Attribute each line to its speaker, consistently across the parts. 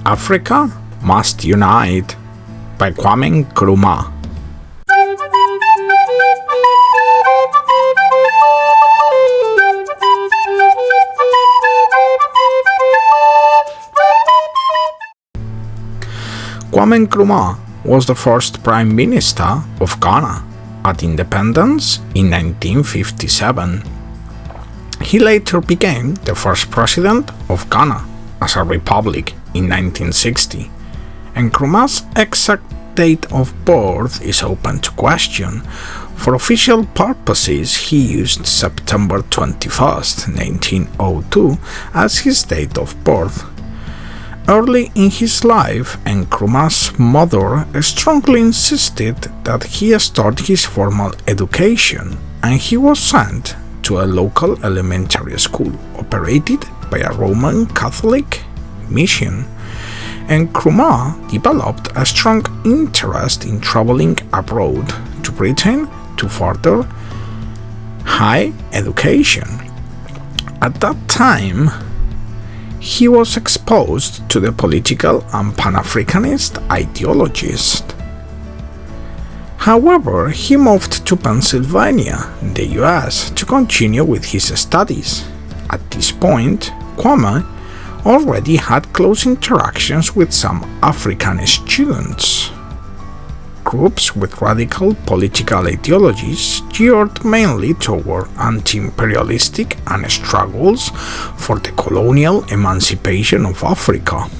Speaker 1: Africa Must Unite by Kwame Nkrumah. Kwame Nkrumah was the first Prime Minister of Ghana at independence in 1957. He later became the first President of Ghana as a republic in 1960. Nkrumah's exact date of birth is open to question. For official purposes, he used September 21, 1902 as his date of birth. Early in his life, Nkrumah's mother strongly insisted that he start his formal education, and he was sent to a local elementary school operated by a Roman Catholic mission. Nkrumah developed a strong interest in traveling abroad to Britain to further higher education. At that time, he was exposed to the political and Pan-Africanist ideologies. However, he moved to Pennsylvania, in the US, to continue with his studies. At this point, Kwame already had close interactions with some African students. Groups with radical political ideologies geared mainly toward anti-imperialistic and struggles for the colonial emancipation of Africa.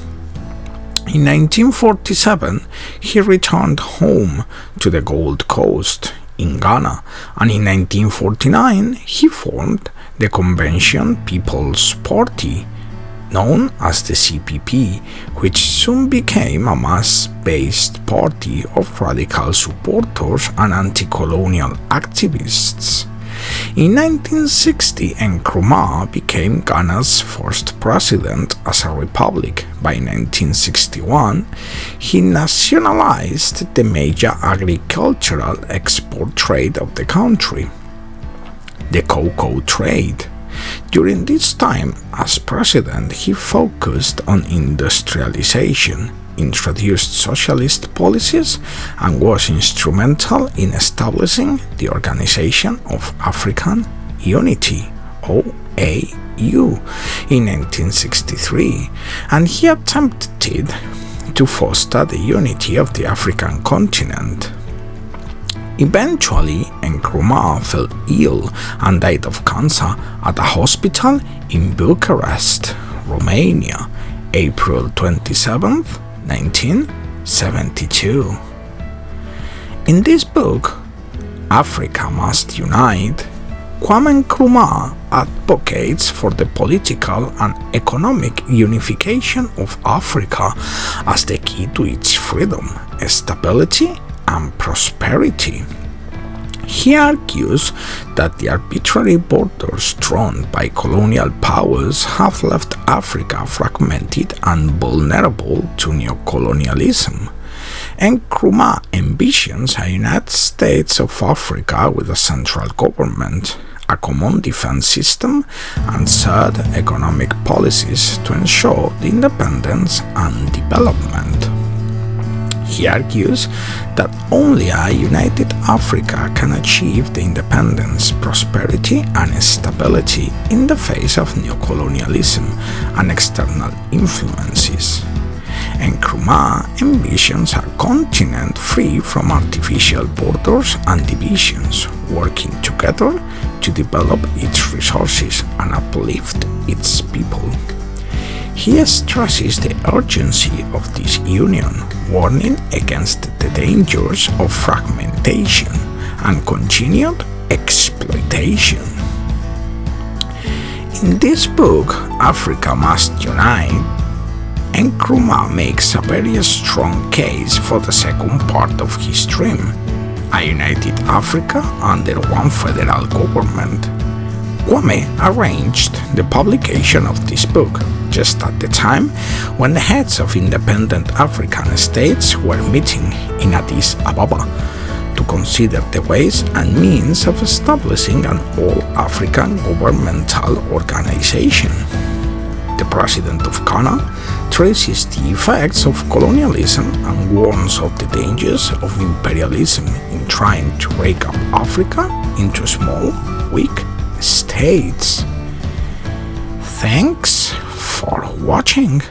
Speaker 1: In 1947, he returned home to the Gold Coast in Ghana, and in 1949 he formed the Convention People's Party, known as the CPP, which soon became a mass-based party of radical supporters and anti-colonial activists. In 1960, Nkrumah became Ghana's first president as a republic. By 1961, he nationalized the major agricultural export trade of the country, the cocoa trade. During this time as president, he focused on industrialization, introduced socialist policies, and was instrumental in establishing the Organization of African Unity, OAU, in 1963, and he attempted to foster the unity of the African continent. Eventually, Nkrumah fell ill and died of cancer at a hospital in Bucharest, Romania, April 27, 1972. In this book, Africa Must Unite, Kwame Nkrumah advocates for the political and economic unification of Africa as the key to its freedom, stability, and prosperity. He argues that the arbitrary borders drawn by colonial powers have left Africa fragmented and vulnerable to neocolonialism. Nkrumah envisions a United States of Africa with a central government, a common defense system, and shared economic policies to ensure the independence and development. He argues that only a united Africa can achieve the independence, prosperity, and stability in the face of neocolonialism and external influences. Nkrumah envisions a continent free from artificial borders and divisions, working together to develop its resources and uplift its people. He stresses the urgency of this union, warning against the dangers of fragmentation and continued exploitation. In this book, Africa Must Unite, Nkrumah makes a very strong case for the second part of his dream, a united Africa under one federal government. Kwame arranged the publication of this book just at the time when the heads of independent African states were meeting in Addis Ababa to consider the ways and means of establishing an all-African governmental organization. The president of Ghana, traces the effects of colonialism and warns of the dangers of imperialism in trying to break up Africa into small, weak states. Thanks for watching.